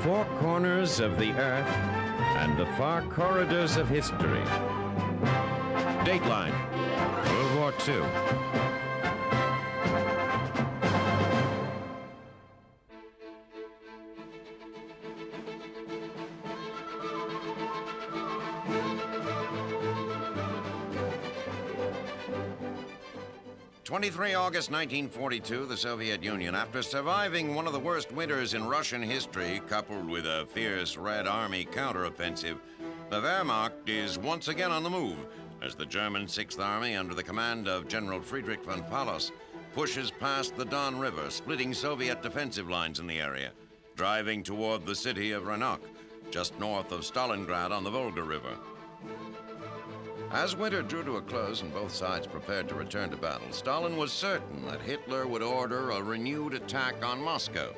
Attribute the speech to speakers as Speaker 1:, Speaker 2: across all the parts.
Speaker 1: four corners of the earth and the far corridors of history. Dateline, World War II. August 1942, the Soviet Union, after surviving one of the worst winters in Russian history, coupled with a fierce Red Army counteroffensive, the Wehrmacht is once again on the move as the German Sixth Army, under the command of General Friedrich von Paulus, pushes past the Don River, splitting Soviet defensive lines in the area, driving toward the city of Ranok, just north of Stalingrad on the Volga River. As winter drew to a close and both sides prepared to return to battle, Stalin was certain that Hitler would order a renewed attack on Moscow.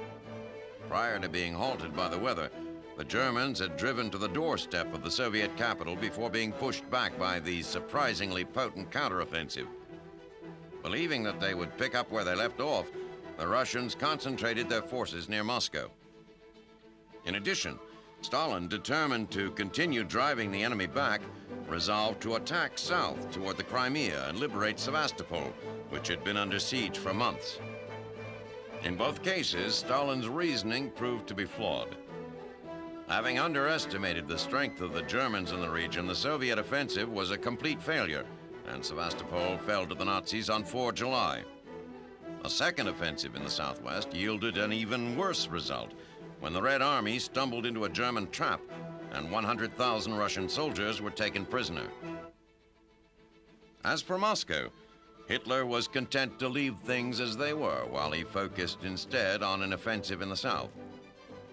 Speaker 1: Prior to being halted by the weather, the Germans had driven to the doorstep of the Soviet capital before being pushed back by the surprisingly potent counteroffensive. Believing that they would pick up where they left off, the Russians concentrated their forces near Moscow. In addition, Stalin, determined to continue driving the enemy back, resolved to attack south toward the Crimea and liberate Sevastopol, which had been under siege for months. In both cases, Stalin's reasoning proved to be flawed. Having underestimated the strength of the Germans in the region, the Soviet offensive was a complete failure, and Sevastopol fell to the Nazis on 4 July. A second offensive in the southwest yielded an even worse result, when the Red Army stumbled into a German trap and 100,000 Russian soldiers were taken prisoner. As for Moscow, Hitler was content to leave things as they were while he focused instead on an offensive in the south.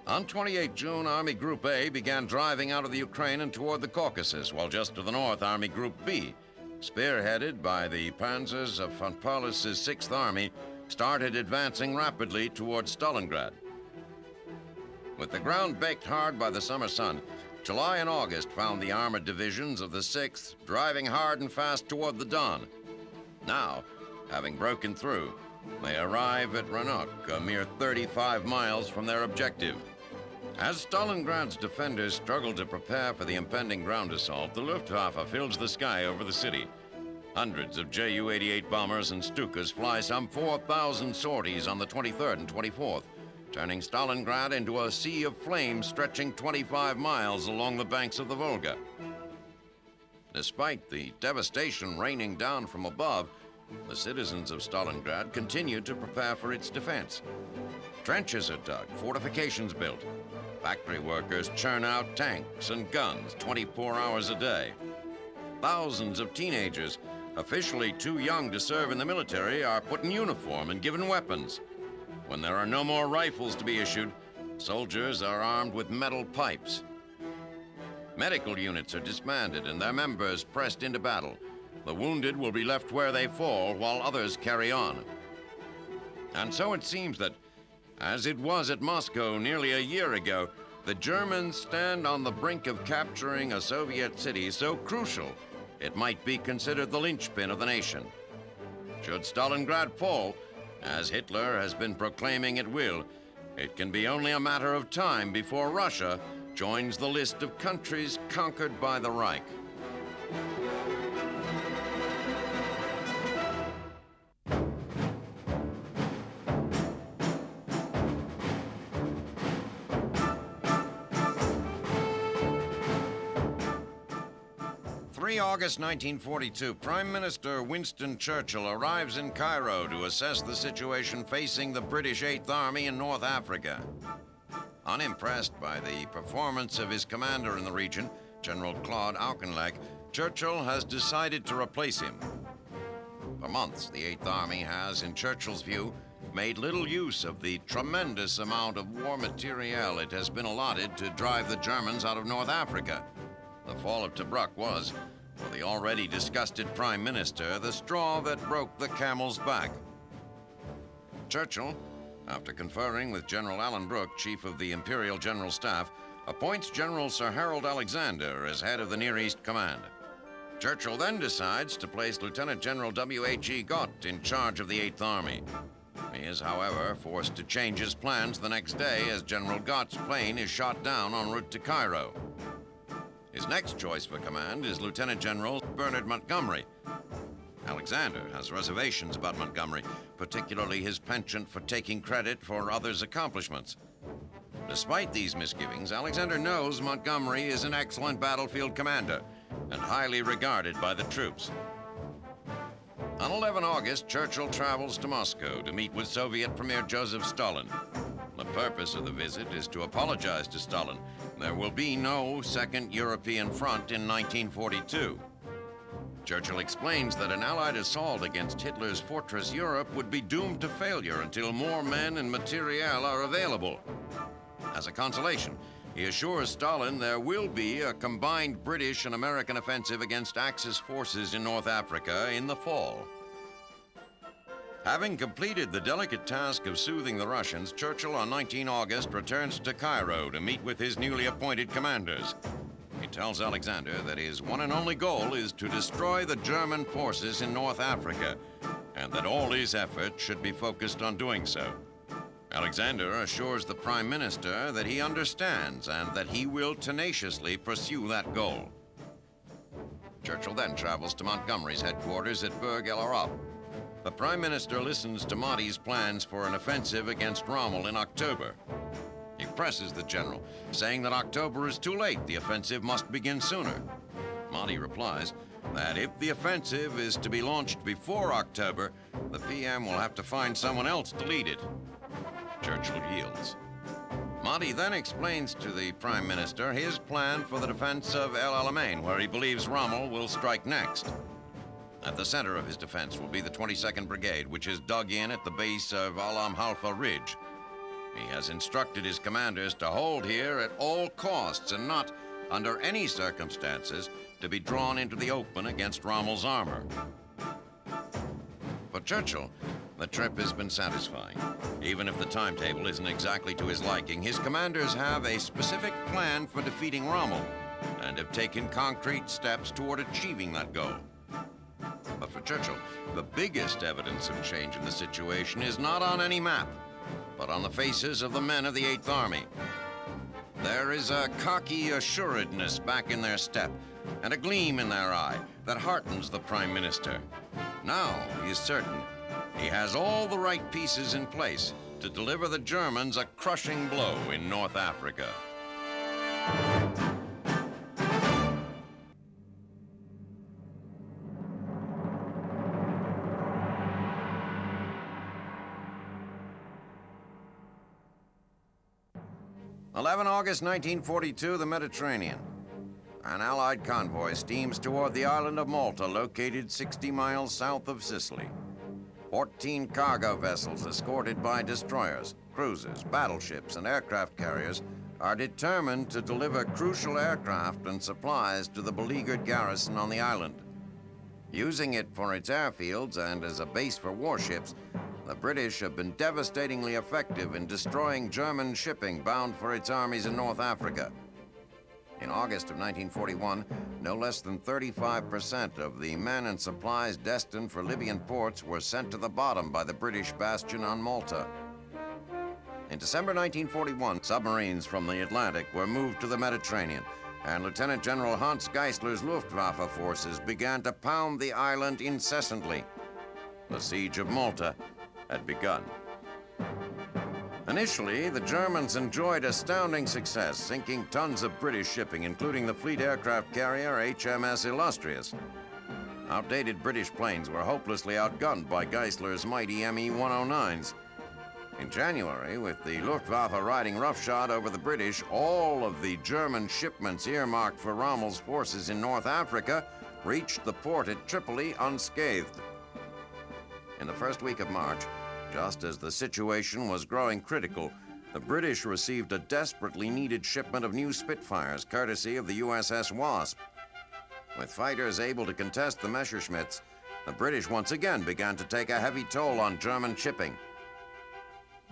Speaker 1: On 28 June, Army Group A began driving out of the Ukraine and toward the Caucasus, while just to the north, Army Group B, spearheaded by the panzers of von Paulus's Sixth Army, started advancing rapidly toward Stalingrad. With the ground baked hard by the summer sun, July and August found the armored divisions of the 6th driving hard and fast toward the Don. Now, having broken through, they arrive at Ranok, a mere 35 miles from their objective. As Stalingrad's defenders struggle to prepare for the impending ground assault, the Luftwaffe fills the sky over the city. Hundreds of Ju-88 bombers and Stukas fly some 4,000 sorties on the 23rd and 24th. Turning Stalingrad into a sea of flames stretching 25 miles along the banks of the Volga. Despite the devastation raining down from above, the citizens of Stalingrad continued to prepare for its defense. Trenches are dug, fortifications built. Factory workers churn out tanks and guns 24 hours a day. Thousands of teenagers, officially too young to serve in the military, are put in uniform and given weapons. When there are no more rifles to be issued, soldiers are armed with metal pipes. Medical units are disbanded and their members pressed into battle. The wounded will be left where they fall while others carry on. And so it seems that, as it was at Moscow nearly a year ago, the Germans stand on the brink of capturing a Soviet city so crucial it might be considered the linchpin of the nation. Should Stalingrad fall, as Hitler has been proclaiming it will, it can be only a matter of time before Russia joins the list of countries conquered by the Reich. August 1942, Prime Minister Winston Churchill arrives in Cairo to assess the situation facing the British Eighth Army in North Africa. Unimpressed by the performance of his commander in the region, General Claude Auchinleck, Churchill has decided to replace him. For months, the Eighth Army has, in Churchill's view, made little use of the tremendous amount of war materiel it has been allotted to drive the Germans out of North Africa. The fall of Tobruk was, for the already disgusted Prime Minister, the straw that broke the camel's back. Churchill, after conferring with General Alan Brooke, Chief of the Imperial General Staff, appoints General Sir Harold Alexander as head of the Near East Command. Churchill then decides to place Lieutenant General W.H.E. Gott in charge of the Eighth Army. He is, however, forced to change his plans the next day as General Gott's plane is shot down en route to Cairo. His next choice for command is Lieutenant General Bernard Montgomery. Alexander has reservations about Montgomery, particularly his penchant for taking credit for others' accomplishments. Despite these misgivings, Alexander knows Montgomery is an excellent battlefield commander and highly regarded by the troops. On 11 August, Churchill travels to Moscow to meet with Soviet Premier Joseph Stalin. The purpose of the visit is to apologize to Stalin. There will be no second European front in 1942. Churchill explains that an Allied assault against Hitler's fortress Europe would be doomed to failure until more men and materiel are available. As a consolation, he assures Stalin there will be a combined British and American offensive against Axis forces in North Africa in the fall. Having completed the delicate task of soothing the Russians, Churchill on 19 August returns to Cairo to meet with his newly appointed commanders. He tells Alexander that his one and only goal is to destroy the German forces in North Africa, and that all his efforts should be focused on doing so. Alexander assures the Prime Minister that he understands and that he will tenaciously pursue that goal. Churchill then travels to Montgomery's headquarters at Berg El Arab. The Prime Minister listens to Monty's plans for an offensive against Rommel in October. He presses the general, saying that October is too late. The offensive must begin sooner. Monty replies that if the offensive is to be launched before October, the PM will have to find someone else to lead it. Churchill yields. Monty then explains to the Prime Minister his plan for the defense of El Alamein, where he believes Rommel will strike next. At the center of his defense will be the 22nd Brigade, which is dug in at the base of Halfa Ridge. He has instructed his commanders to hold here at all costs and not, under any circumstances, to be drawn into the open against Rommel's armor. For Churchill, the trip has been satisfying. Even if the timetable isn't exactly to his liking, his commanders have a specific plan for defeating Rommel and have taken concrete steps toward achieving that goal. But for Churchill, the biggest evidence of change in the situation is not on any map, but on the faces of the men of the 8th Army. There is a cocky assuredness back in their step and a gleam in their eye that heartens the Prime Minister. Now he is certain he has all the right pieces in place to deliver the Germans a crushing blow in North Africa. August 1942, the Mediterranean. An Allied convoy steams toward the island of Malta, located 60 miles south of Sicily. 14 cargo vessels escorted by destroyers, cruisers, battleships, and aircraft carriers are determined to deliver crucial aircraft and supplies to the beleaguered garrison on the island. Using it for its airfields and as a base for warships, the British have been devastatingly effective in destroying German shipping bound for its armies in North Africa. In August of 1941, no less than 35% of the men and supplies destined for Libyan ports were sent to the bottom by the British bastion on Malta. In December 1941, submarines from the Atlantic were moved to the Mediterranean, and Lieutenant General Hans Geisler's Luftwaffe forces began to pound the island incessantly. The siege of Malta had begun. Initially, the Germans enjoyed astounding success, sinking tons of British shipping, including the fleet aircraft carrier HMS Illustrious. Outdated British planes were hopelessly outgunned by Geisler's mighty Me-109s. In January, with the Luftwaffe riding roughshod over the British, all of the German shipments earmarked for Rommel's forces in North Africa reached the port at Tripoli unscathed. In the first week of March, just as the situation was growing critical, the British received a desperately needed shipment of new Spitfires, courtesy of the USS Wasp. With fighters able to contest the Messerschmitts, the British once again began to take a heavy toll on German shipping.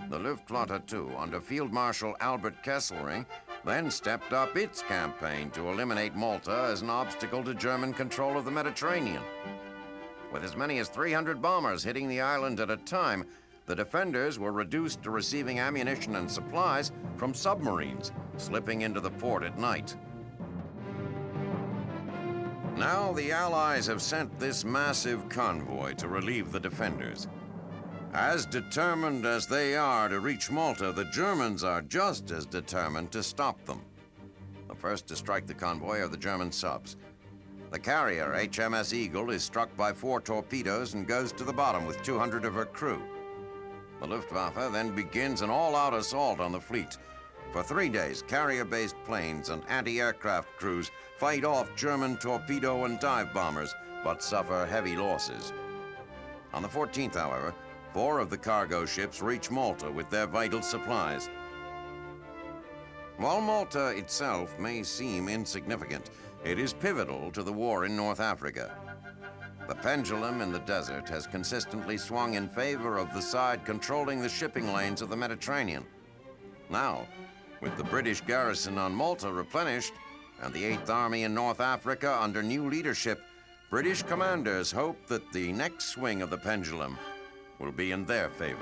Speaker 1: The Luftwaffe, too, under Field Marshal Albert Kesselring, then stepped up its campaign to eliminate Malta as an obstacle to German control of the Mediterranean. With as many as 300 bombers hitting the island at a time, the defenders were reduced to receiving ammunition and supplies from submarines, slipping into the port at night. Now the Allies have sent this massive convoy to relieve the defenders. As determined as they are to reach Malta, the Germans are just as determined to stop them. The first to strike the convoy are the German subs. The carrier, HMS Eagle, is struck by 4 torpedoes and goes to the bottom with 200 of her crew. The Luftwaffe then begins an all-out assault on the fleet. For 3 days, carrier-based planes and anti-aircraft crews fight off German torpedo and dive bombers, but suffer heavy losses. On the 14th, however, 4 of the cargo ships reach Malta with their vital supplies. While Malta itself may seem insignificant, it is pivotal to the war in North Africa. The pendulum in the desert has consistently swung in favor of the side controlling the shipping lanes of the Mediterranean. Now, with the British garrison on Malta replenished and the 8th Army in North Africa under new leadership, British commanders hope that the next swing of the pendulum will be in their favor.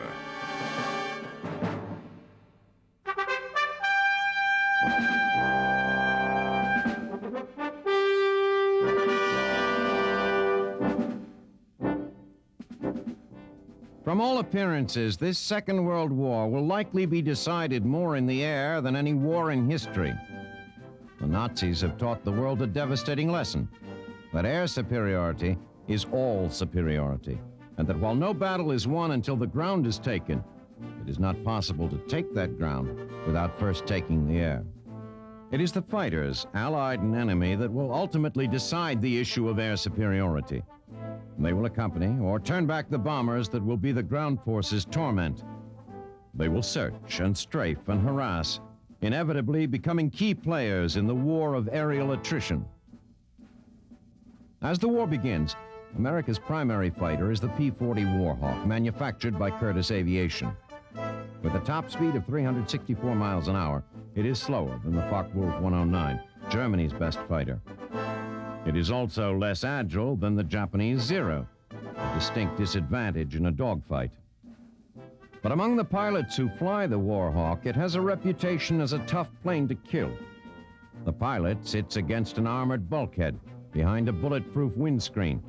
Speaker 2: From all appearances, this Second World War will likely be decided more in the air than any war in history. The Nazis have taught the world a devastating lesson, that air superiority is all superiority, and that while no battle is won until the ground is taken, it is not possible to take that ground without first taking the air. It is the fighters, allied and enemy, that will ultimately decide the issue of air superiority. They will accompany or turn back the bombers that will be the ground forces' torment. They will search and strafe and harass, inevitably becoming key players in the war of aerial attrition. As the war begins, America's primary fighter is the P-40 Warhawk, manufactured by Curtiss Aviation. With a top speed of 364 miles an hour, it is slower than the Focke-Wulf 109, Germany's best fighter. It is also less agile than the Japanese Zero, a distinct disadvantage in a dogfight. But among the pilots who fly the Warhawk, it has a reputation as a tough plane to kill. The pilot sits against an armored bulkhead behind a bulletproof windscreen.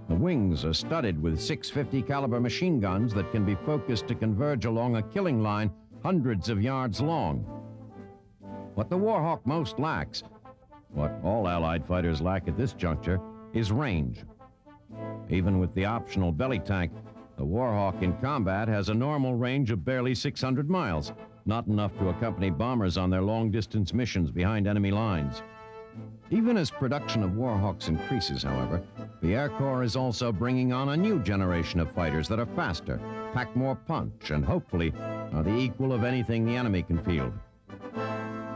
Speaker 2: The wings are studded with 650 caliber machine guns that can be focused to converge along a killing line hundreds of yards long. What the Warhawk most lacks, what all Allied fighters lack at this juncture, is range. Even with the optional belly tank, the Warhawk in combat has a normal range of barely 600 miles, not enough to accompany bombers on their long-distance missions behind enemy lines. Even as production of Warhawks increases, however, the Air Corps is also bringing on a new generation of fighters that are faster, pack more punch, and hopefully are the equal of anything the enemy can field.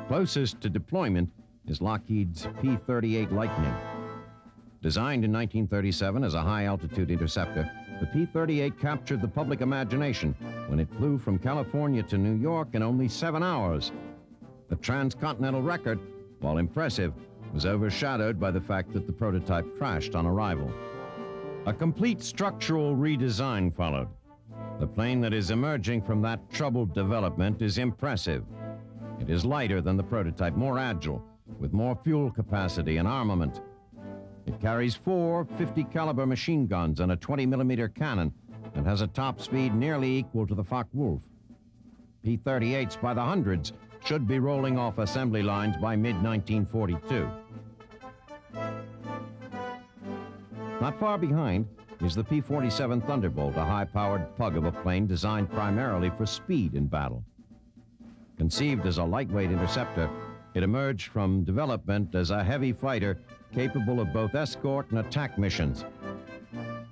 Speaker 2: Closest to deployment is Lockheed's P-38 Lightning. Designed in 1937 as a high-altitude interceptor, the P-38 captured the public imagination when it flew from California to New York in only 7 hours. The transcontinental record, while impressive, was overshadowed by the fact that the prototype crashed on arrival. A complete structural redesign followed. The plane that is emerging from that troubled development is impressive. It is lighter than the prototype, more agile, with more fuel capacity and armament. It carries 4 50 caliber machine guns and a 20-millimeter cannon and has a top speed nearly equal to the Focke-Wulf. P-38s by the hundreds should be rolling off assembly lines by mid-1942. Not far behind is the P-47 Thunderbolt, a high-powered pug of a plane designed primarily for speed in battle. Conceived as a lightweight interceptor, it emerged from development as a heavy fighter capable of both escort and attack missions.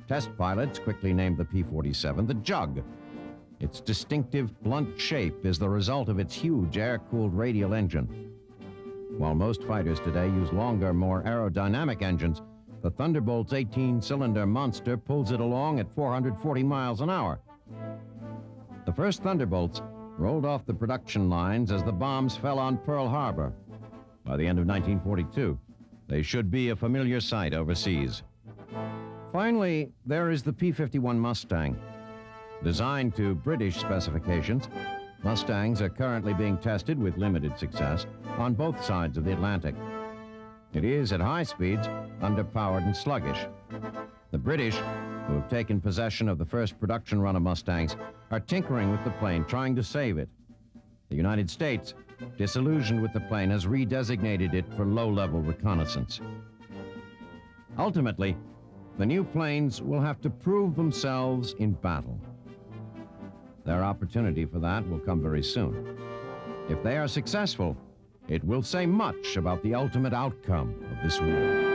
Speaker 2: Test pilots quickly named the P-47 the Jug. Its distinctive, blunt shape is the result of its huge air-cooled radial engine. While most fighters today use longer, more aerodynamic engines, the Thunderbolt's 18-cylinder monster pulls it along at 440 miles an hour. The first Thunderbolts rolled off the production lines as the bombs fell on Pearl Harbor. By the end of 1942, they should be a familiar sight overseas. Finally, there is the P-51 Mustang. Designed to British specifications, Mustangs are currently being tested with limited success on both sides of the Atlantic. It is, at high speeds, underpowered and sluggish. The British, who have taken possession of the first production run of Mustangs, are tinkering with the plane, trying to save it. The United States, disillusioned with the plane, has redesignated it for low-level reconnaissance. Ultimately, the new planes will have to prove themselves in battle. Their opportunity for that will come very soon. If they are successful, it will say much about the ultimate outcome of this war.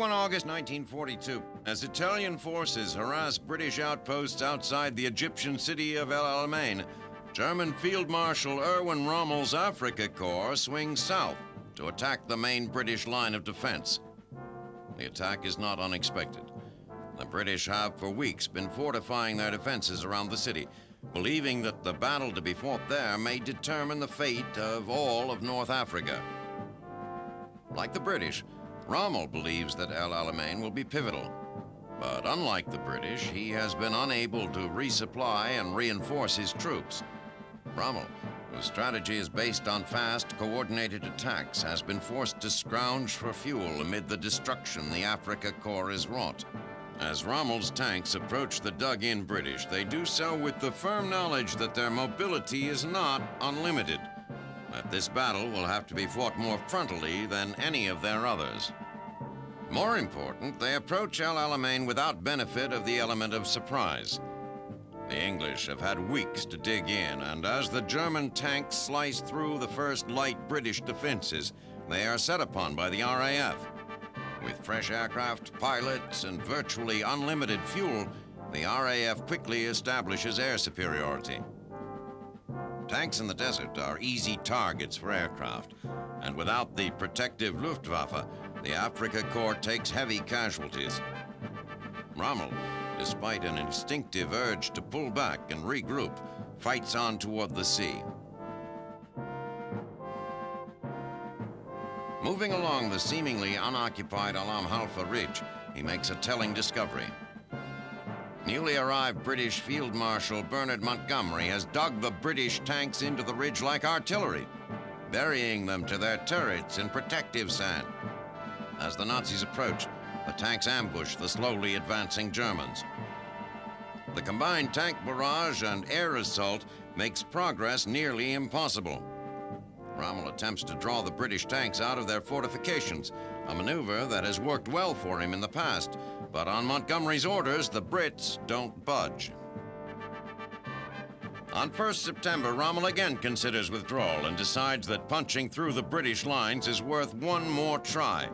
Speaker 1: August 1942, as Italian forces harass British outposts outside the Egyptian city of El Alamein, German Field Marshal Erwin Rommel's Afrika Corps swings south to attack the main British line of defense. The attack is not unexpected. The British have for weeks been fortifying their defenses around the city, believing that the battle to be fought there may determine the fate of all of North Africa. Like the British, Rommel believes that El Alamein will be pivotal. But unlike the British, he has been unable to resupply and reinforce his troops. Rommel, whose strategy is based on fast, coordinated attacks, has been forced to scrounge for fuel amid the destruction the Afrika Corps has wrought. As Rommel's tanks approach the dug-in British, they do so with the firm knowledge that their mobility is not unlimited, that this battle will have to be fought more frontally than any of their others. More important, they approach El Alamein without benefit of the element of surprise. The English have had weeks to dig in, and as the German tanks slice through the first light British defenses, they are set upon by the RAF. With fresh aircraft, pilots, and virtually unlimited fuel, the RAF quickly establishes air superiority. Tanks in the desert are easy targets for aircraft, and without the protective Luftwaffe, the Afrika Corps takes heavy casualties. Rommel, despite an instinctive urge to pull back and regroup, fights on toward the sea. Moving along the seemingly unoccupied Halfa ridge, he makes a telling discovery. Newly arrived British Field Marshal Bernard Montgomery has dug the British tanks into the ridge like artillery, burying them to their turrets in protective sand. As the Nazis approach, the tanks ambush the slowly advancing Germans. The combined tank barrage and air assault makes progress nearly impossible. Rommel attempts to draw the British tanks out of their fortifications, a maneuver that has worked well for him in the past, but on Montgomery's orders, the Brits don't budge. On 1st September, Rommel again considers withdrawal and decides that punching through the British lines is worth one more try.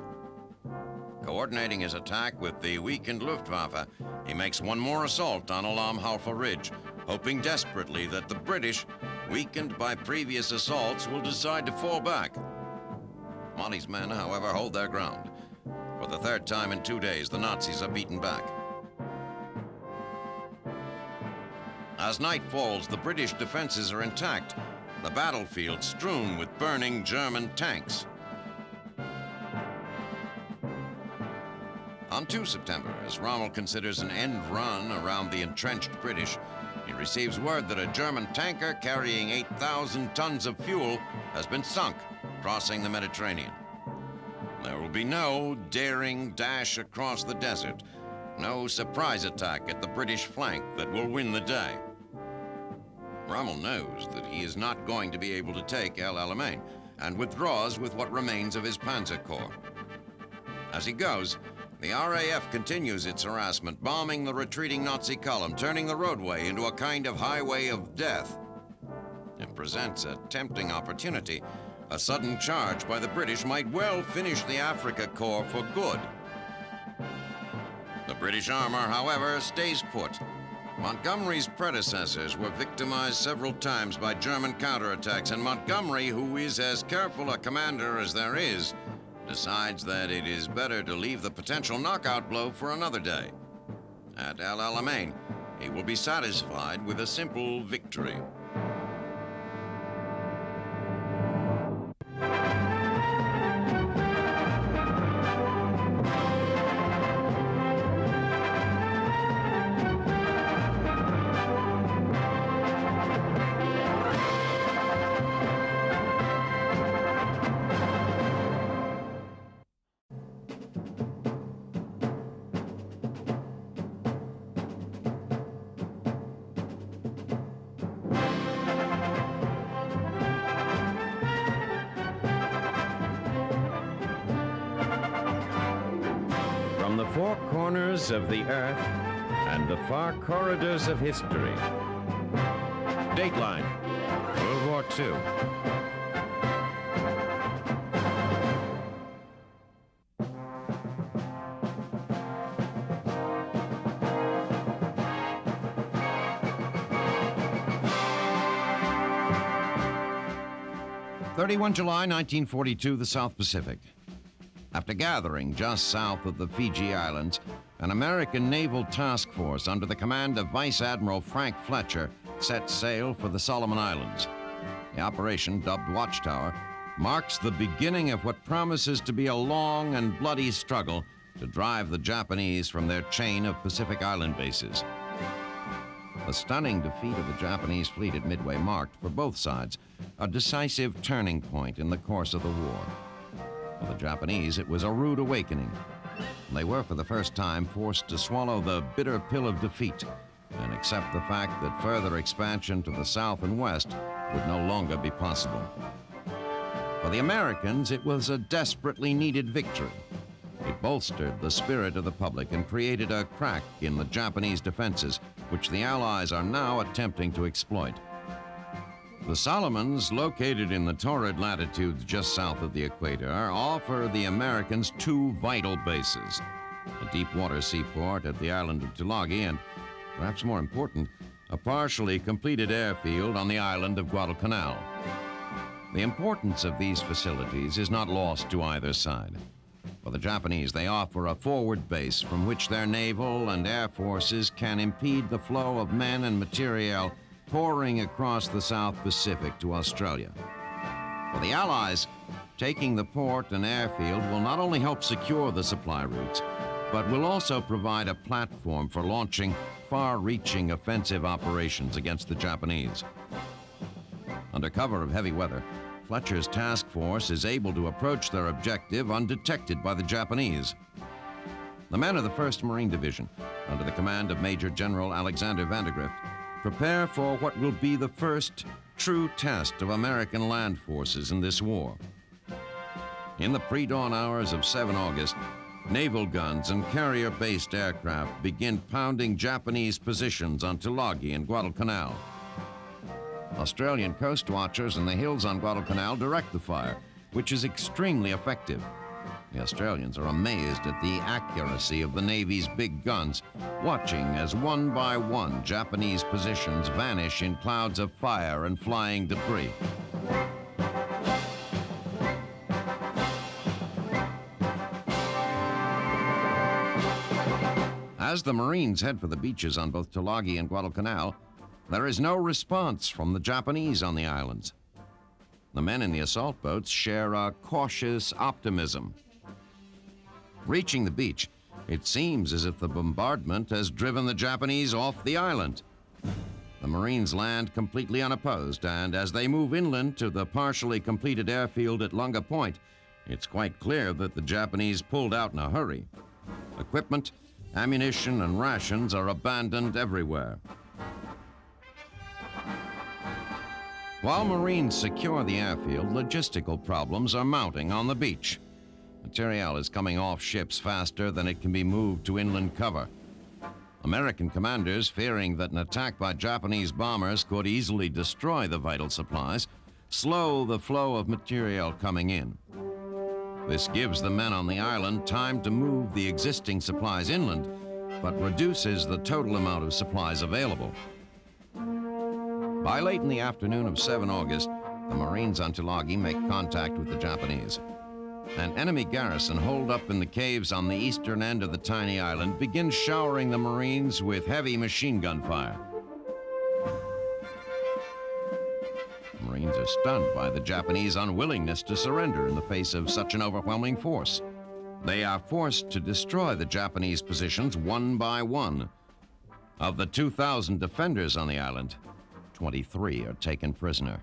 Speaker 1: Coordinating his attack with the weakened Luftwaffe, he makes one more assault on Halfa ridge, hoping desperately that the British, weakened by previous assaults, will decide to fall back. Monty's men, however, hold their ground. For the third time in 2 days, the Nazis are beaten back. As night falls, the British defenses are intact, the battlefield strewn with burning German tanks. On 2 September, as Rommel considers an end run around the entrenched British, he receives word that a German tanker carrying 8,000 tons of fuel has been sunk, crossing the Mediterranean. There will be no daring dash across the desert, no surprise attack at the British flank that will win the day. Rommel knows that he is not going to be able to take El Alamein and withdraws with what remains of his Panzer Corps. As he goes, the RAF continues its harassment, bombing the retreating Nazi column, turning the roadway into a kind of highway of death. It presents a tempting opportunity. A sudden charge by the British might well finish the Afrika Corps for good. The British armor, however, stays put. Montgomery's predecessors were victimized several times by German counterattacks, and Montgomery, who is as careful a commander as there is, decides that it is better to leave the potential knockout blow for another day. At El Alamein, he will be satisfied with a simple victory.
Speaker 3: the four corners of the earth and the far corridors of history.
Speaker 2: Dateline, World War II. July 1942, the South Pacific. After gathering just south of the Fiji Islands, an American naval task force under the command of Vice Admiral Frank Fletcher set sail for the Solomon Islands. The operation, dubbed Watchtower, marks the beginning of what promises to be a long and bloody struggle to drive the Japanese from their chain of Pacific Island bases. The stunning defeat of the Japanese fleet at Midway marked, for both sides, a decisive turning point in the course of the war. For the Japanese, it was a rude awakening. They were, for the first time, forced to swallow the bitter pill of defeat and accept the fact that further expansion to the south and west would no longer be possible. For the Americans, it was a desperately needed victory. It bolstered the spirit of the public and created a crack in the Japanese defenses, which the Allies are now attempting to exploit. The Solomons, located in the torrid latitudes just south of the equator, offer the Americans two vital bases: a deep-water seaport at the island of Tulagi and, perhaps more important, a partially completed airfield on the island of Guadalcanal. The importance of these facilities is not lost to either side. For the Japanese, they offer a forward base from which their naval and air forces can impede the flow of men and materiel pouring across the South Pacific to Australia. For the Allies, taking the port and airfield will not only help secure the supply routes, but will also provide a platform for launching far-reaching offensive operations against the Japanese. Under cover of heavy weather, Fletcher's task force is able to approach their objective undetected by the Japanese. The men of the 1st Marine Division, under the command of Major General Alexander Vandergrift, prepare for what will be the first true test of American land forces in this war. In the pre-dawn hours of 7 August, naval guns and carrier-based aircraft begin pounding Japanese positions on Tulagi and Guadalcanal. Australian coast watchers in the hills on Guadalcanal direct the fire, which is extremely effective. The Australians are amazed at the accuracy of the Navy's big guns, watching as one by one Japanese positions vanish in clouds of fire and flying debris. As the Marines head for the beaches on both Tulagi and Guadalcanal, there is no response from the Japanese on the islands. The men in the assault boats share a cautious optimism. Reaching the beach, it seems as if the bombardment has driven the Japanese off the island. The Marines land completely unopposed, and as they move inland to the partially completed airfield at Lunga Point, it's quite clear that the Japanese pulled out in a hurry. Equipment, ammunition, and rations are abandoned everywhere. While Marines secure the airfield, logistical problems are mounting on the beach. Material is coming off ships faster than it can be moved to inland cover. American commanders, fearing that an attack by Japanese bombers could easily destroy the vital supplies, slow the flow of material coming in. This gives the men on the island time to move the existing supplies inland, but reduces the total amount of supplies available. By late in the afternoon of 7 August, the Marines on Tulagi make contact with the Japanese. An enemy garrison holed up in the caves on the eastern end of the tiny island begins showering the Marines with heavy machine gun fire. The Marines are stunned by the Japanese unwillingness to surrender in the face of such an overwhelming force. They are forced to destroy the Japanese positions one by one. Of the 2,000 defenders on the island, 23 are taken prisoner.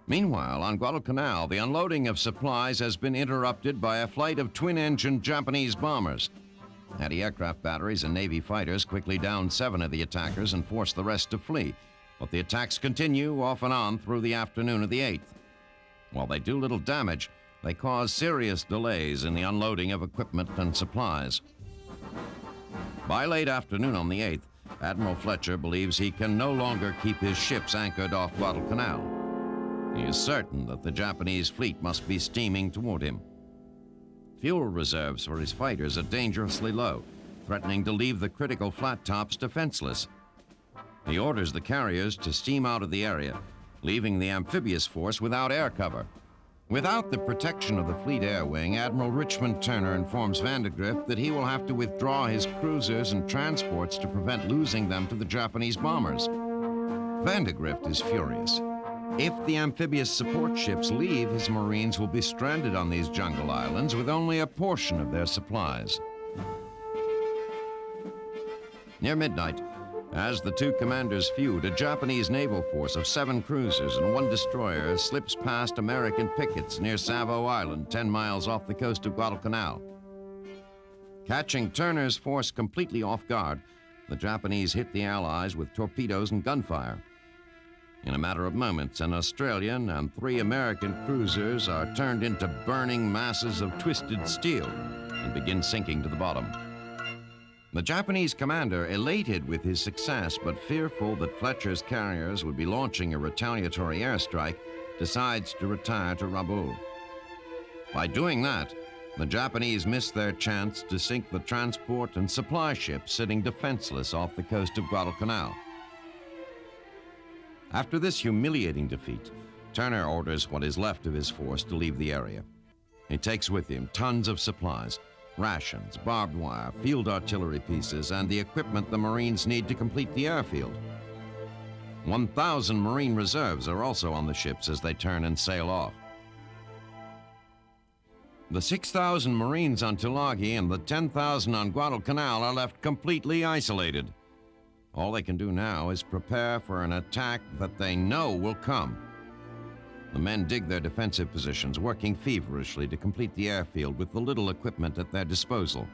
Speaker 2: Meanwhile, on Guadalcanal, the unloading of supplies has been interrupted by a flight of twin-engined Japanese bombers. Anti-aircraft batteries and Navy fighters quickly down 7 of the attackers and force the rest to flee. But the attacks continue off and on through the afternoon of the 8th. While they do little damage, They cause serious delays in the unloading of equipment and supplies. By late afternoon on the 8th, Admiral Fletcher believes he can no longer keep his ships anchored off Guadalcanal. He is certain that the Japanese fleet must be steaming toward him. Fuel reserves for his fighters are dangerously low, threatening to leave the critical flat tops defenseless. He orders the carriers to steam out of the area, leaving the amphibious force without air cover. Without the protection of the Fleet Air Wing, Admiral Richmond Turner informs Vandegrift that he will have to withdraw his cruisers and transports to prevent losing them to the Japanese bombers. Vandegrift is furious. If the amphibious support ships leave, his Marines will be stranded on these jungle islands with only a portion of their supplies. Near midnight, as the two commanders feud, a Japanese naval force of 7 cruisers and 1 destroyer slips past American pickets near Savo Island, 10 miles off the coast of Guadalcanal. Catching Turner's force completely off guard, the Japanese hit the Allies with torpedoes and gunfire. In a matter of moments, an Australian and 3 American cruisers are turned into burning masses of twisted steel and begin sinking to the bottom. The Japanese commander, elated with his success but fearful that Fletcher's carriers would be launching a retaliatory airstrike, decides to retire to Rabaul. By doing that, the Japanese miss their chance to sink the transport and supply ships sitting defenseless off the coast of Guadalcanal. After this humiliating defeat, Turner orders what is left of his force to leave the area. He takes with him tons of supplies, rations, barbed wire, field artillery pieces, and the equipment the Marines need to complete the airfield. 1,000 Marine reserves are also on the ships as they turn and sail off. The 6,000 Marines on Tulagi and the 10,000 on Guadalcanal are left completely isolated. All they can do now is prepare for an attack that they know will come. The men dig their defensive positions, working feverishly to complete the airfield with the little equipment at their disposal.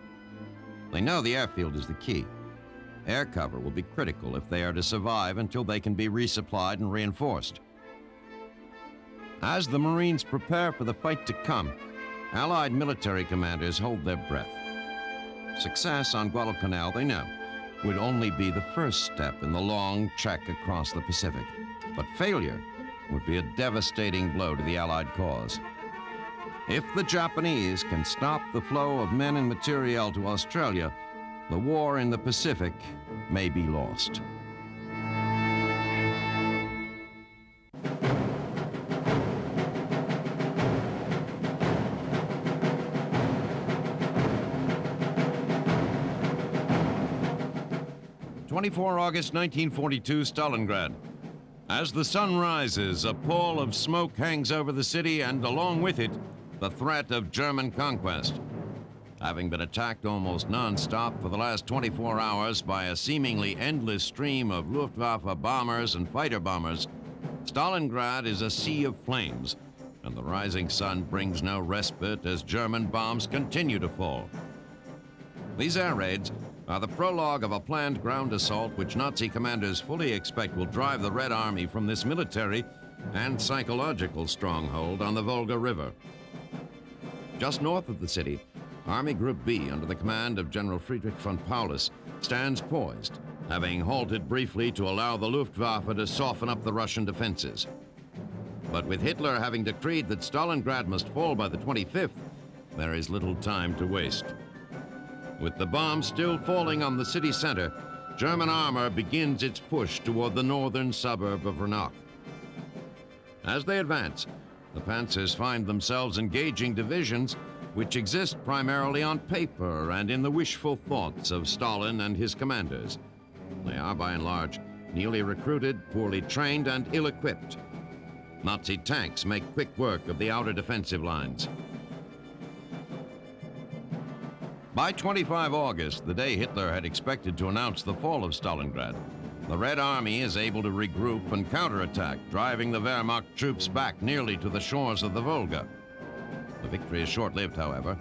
Speaker 2: They know the airfield is the key. Air cover will be critical if they are to survive until they can be resupplied and reinforced. As the Marines prepare for the fight to come, Allied military commanders hold their breath. Success on Guadalcanal, they know, would only be the first step in the long trek across the Pacific. But failure would be a devastating blow to the Allied cause. If the Japanese can stop the flow of men and materiel to Australia, the war in the Pacific may be lost. August 1942, Stalingrad. As the sun rises, a pall of smoke hangs over the city, and along with it, the threat of German conquest. Having been attacked almost non-stop for the last 24 hours by a seemingly endless stream of Luftwaffe bombers and fighter bombers, Stalingrad is a sea of flames, and the rising sun brings no respite as German bombs continue to fall. These air raids are the prologue of a planned ground assault which Nazi commanders fully expect will drive the Red Army from this military and psychological stronghold on the Volga River. Just north of the city, Army Group B, under the command of General Friedrich von Paulus, stands poised, having halted briefly to allow the Luftwaffe to soften up the Russian defenses. But with Hitler having decreed that Stalingrad must fall by the 25th, there is little time to waste. With the bombs still falling on the city center, German armor begins its push toward the northern suburb of Rennach. As they advance, the Panzers find themselves engaging divisions which exist primarily on paper and in the wishful thoughts of Stalin and his commanders. They are, by and large, newly recruited, poorly trained, and ill-equipped. Nazi tanks make quick work of the outer defensive lines. By 25 August, the day Hitler had expected to announce the fall of Stalingrad, the Red Army is able to regroup and counterattack, driving the Wehrmacht troops back nearly to the shores of the Volga. The victory is short-lived, however,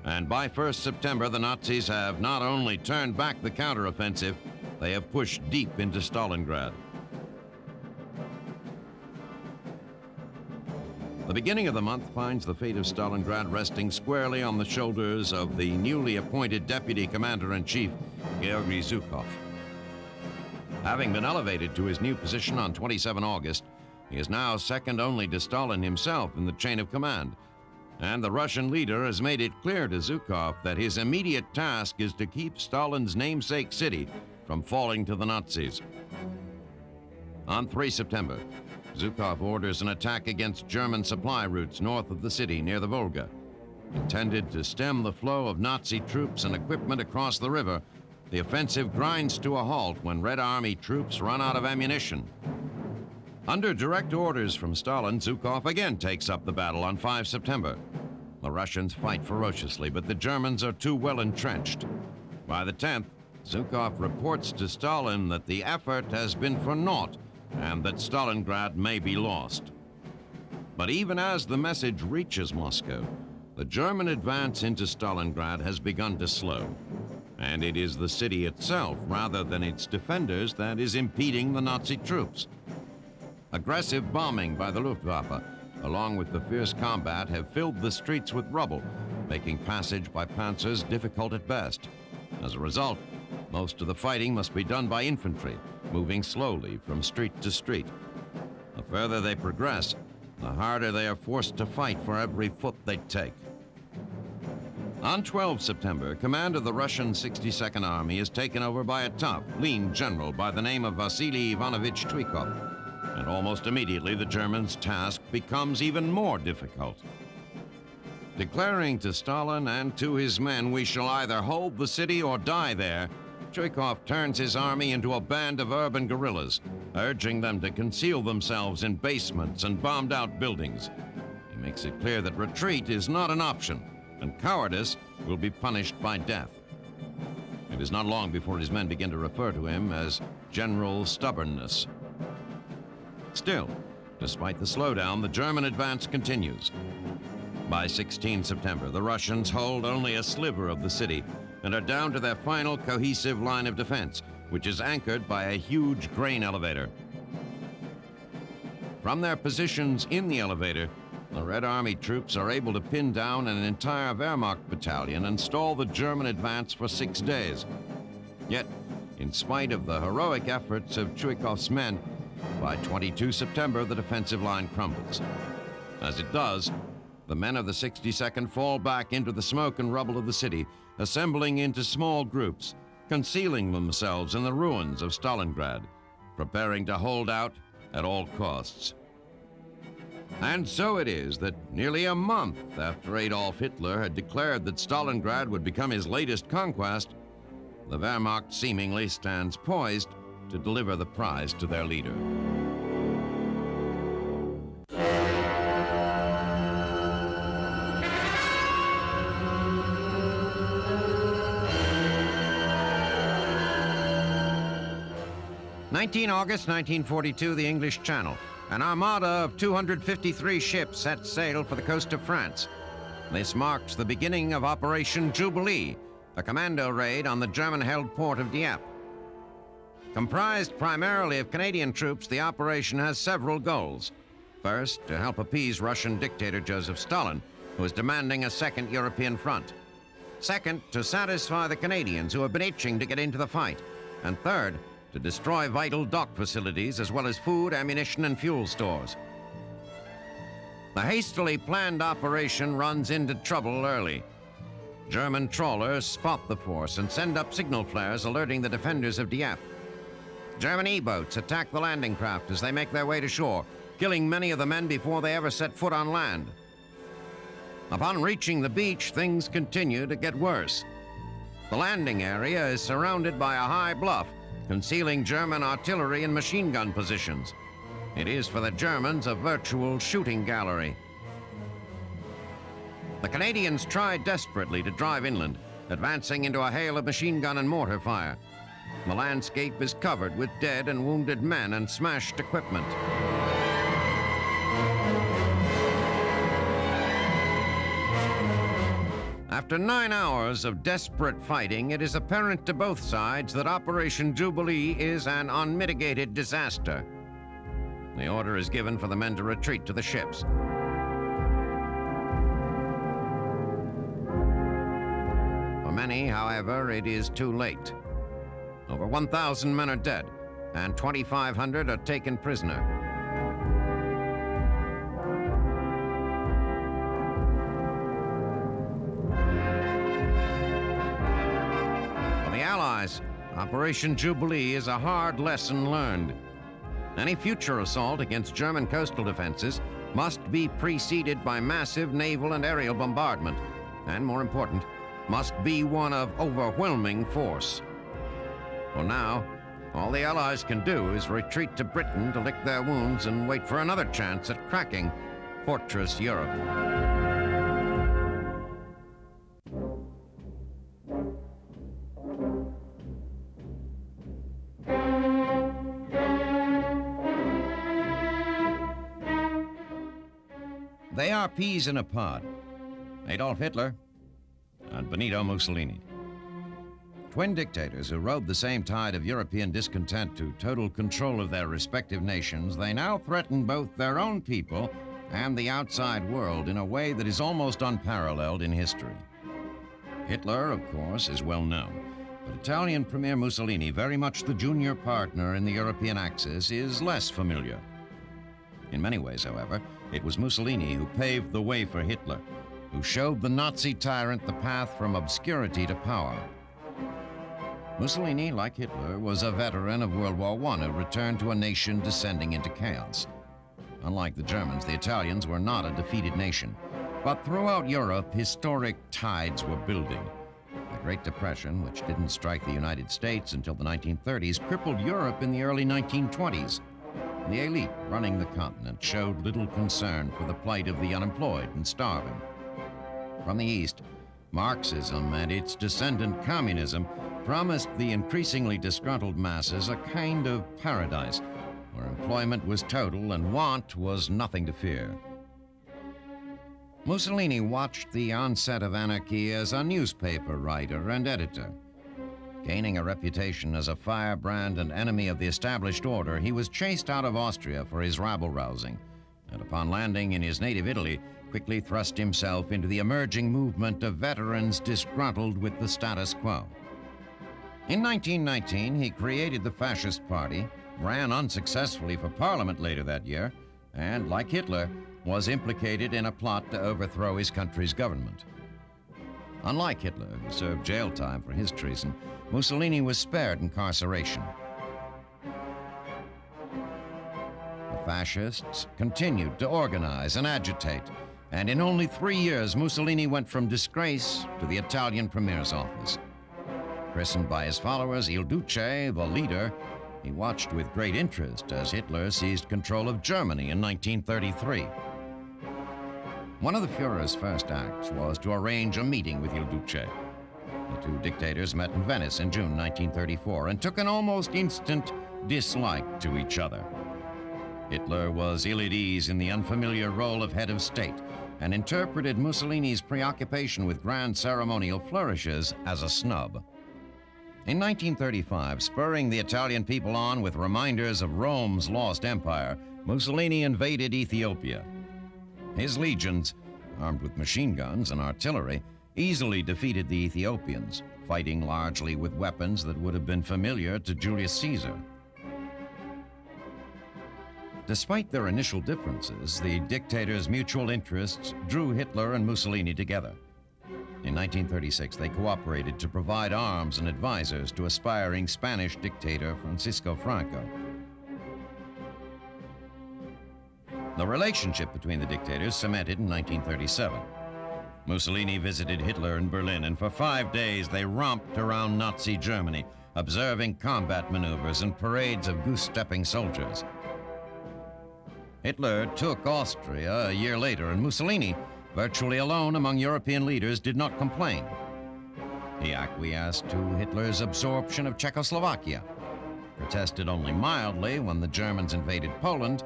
Speaker 2: and by 1st September, the Nazis have not only turned back the counteroffensive, they have pushed deep into Stalingrad. The The beginning of the month finds the fate of Stalingrad resting squarely on the shoulders of the newly appointed Deputy Commander-in-Chief, Georgy Zhukov. Having been elevated to his new position on 27 August, he is now second only to Stalin himself in the chain of command, and the Russian leader has made it clear to Zhukov that his immediate task is to keep Stalin's namesake city from falling to the Nazis. On 3 September, Zhukov orders an attack against German supply routes north of the city near the Volga. Intended to stem the flow of Nazi troops and equipment across the river, the offensive grinds to a halt when Red Army troops run out of ammunition. Under direct orders from Stalin, Zhukov again takes up the battle on 5 September. The Russians fight ferociously, but the Germans are too well entrenched. By the 10th, Zhukov reports to Stalin that the effort has been for naught and that Stalingrad may be lost. But even as the message reaches Moscow, the German advance into Stalingrad has begun to slow, and it is the city itself, rather than its defenders, that is impeding the Nazi troops. Aggressive bombing by the Luftwaffe, along with the fierce combat, have filled the streets with rubble, making passage by panzers difficult at best. As a result, most of the fighting must be done by infantry, moving slowly from street to street. The further they progress, the harder they are forced to fight for every foot they take. On 12 September, command of the Russian 62nd Army is taken over by a tough, lean general by the name of Vasily Ivanovich Chuikov, and almost immediately the Germans' task becomes even more difficult. Declaring to Stalin and to his men, "We shall either hold the city or die there," Chuikov turns his army into a band of urban guerrillas, urging them to conceal themselves in basements and bombed-out buildings. He makes it clear that retreat is not an option, and cowardice will be punished by death. It is not long before his men begin to refer to him as General Stubbornness. Still, despite the slowdown, the German advance continues. By 16 September, the Russians hold only a sliver of the city and are down to their final cohesive line of defense, which is anchored by a huge grain elevator. From their positions in the elevator, the Red Army troops are able to pin down an entire Wehrmacht battalion and stall the German advance for 6 days. Yet, in spite of the heroic efforts of Chuikov's men, by 22 September, the defensive line crumbles. As it does, the men of the 62nd fall back into the smoke and rubble of the city, assembling into small groups, concealing themselves in the ruins of Stalingrad, preparing to hold out at all costs. And so it is that nearly a month after Adolf Hitler had declared that Stalingrad would become his latest conquest, the Wehrmacht seemingly stands poised to deliver the prize to their leader. August 1942, the English Channel. An armada of 253 ships set sail for the coast of France. This marks the beginning of Operation Jubilee, a commando raid on the German-held port of Dieppe. Comprised primarily of Canadian troops, the operation has several goals. First, to help appease Russian dictator Joseph Stalin, who is demanding a second European front. Second, to satisfy the Canadians who have been itching to get into the fight. And third, to destroy vital dock facilities as well as food, ammunition, and fuel stores. The hastily planned operation runs into trouble early. German trawlers spot the force and send up signal flares alerting the defenders of Dieppe. German E-boats attack the landing craft as they make their way to shore, killing many of the men before they ever set foot on land. Upon reaching the beach, things continue to get worse. The landing area is surrounded by a high bluff, concealing German artillery and machine gun positions. It is for the Germans a virtual shooting gallery. The Canadians try desperately to drive inland, advancing into a hail of machine gun and mortar fire. The landscape is covered with dead and wounded men and smashed equipment. After 9 hours of desperate fighting, it is apparent to both sides that Operation Jubilee is an unmitigated disaster. The order is given for the men to retreat to the ships. many, however, it is too late. Over 1,000 men are dead, and 2,500 are taken prisoner. For the Allies, Operation Jubilee is a hard lesson learned. Any future assault against German coastal defenses must be preceded by massive naval and aerial bombardment, and more important, must be one of overwhelming force. For now, all the Allies can do is retreat to Britain to lick their wounds and wait for another chance at cracking Fortress Europe. They are peas in a pod. Adolf Hitler and Benito Mussolini. Twin dictators who rode the same tide of European discontent to total control of their respective nations, they now threaten both their own people and the outside world in a way that is almost unparalleled in history. Hitler, of course, is well known, but Italian Premier Mussolini, very much the junior partner in the European Axis, is less familiar. In many ways, however, it was Mussolini who paved the way for Hitler, who showed the Nazi tyrant the path from obscurity to power. Mussolini, like Hitler, was a veteran of World War I who returned to a nation descending into chaos. Unlike the Germans, the Italians were not a defeated nation. But throughout Europe, historic tides were building. The Great Depression, which didn't strike the United States until the 1930s, crippled Europe in the early 1920s. The elite running the continent showed little concern for the plight of the unemployed and starving. From the East, Marxism and its descendant communism promised the increasingly disgruntled masses a kind of paradise where employment was total and want was nothing to fear. Mussolini watched the onset of anarchy as a newspaper writer and editor. Gaining a reputation as a firebrand and enemy of the established order, he was chased out of Austria for his rabble-rousing, and upon landing in his native Italy, quickly thrust himself into the emerging movement of veterans disgruntled with the status quo. In 1919, he created the Fascist Party, ran unsuccessfully for Parliament later that year, and, like Hitler, was implicated in a plot to overthrow his country's government. Unlike Hitler, who served jail time for his treason, Mussolini was spared incarceration. The fascists continued to organize and agitate, and in only 3 years, Mussolini went from disgrace to the Italian premier's office. Christened by his followers Il Duce, the leader, he watched with great interest as Hitler seized control of Germany in 1933. One of the Führer's first acts was to arrange a meeting with Il Duce. The two dictators met in Venice in June 1934 and took an almost instant dislike to each other. Hitler was ill at ease in the unfamiliar role of head of state and interpreted Mussolini's preoccupation with grand ceremonial flourishes as a snub. In 1935, spurring the Italian people on with reminders of Rome's lost empire, Mussolini invaded Ethiopia. His legions, armed with machine guns and artillery, easily defeated the Ethiopians, fighting largely with weapons that would have been familiar to Julius Caesar. Despite their initial differences, the dictators' mutual interests drew Hitler and Mussolini together. In 1936, they cooperated to provide arms and advisors to aspiring Spanish dictator Francisco Franco. The relationship between the dictators cemented in 1937. Mussolini visited Hitler in Berlin, and for 5 days they romped around Nazi Germany, observing combat maneuvers and parades of goose-stepping soldiers. Hitler took Austria a year later, and Mussolini, virtually alone among European leaders, did not complain. He acquiesced to Hitler's absorption of Czechoslovakia, protested only mildly when the Germans invaded Poland,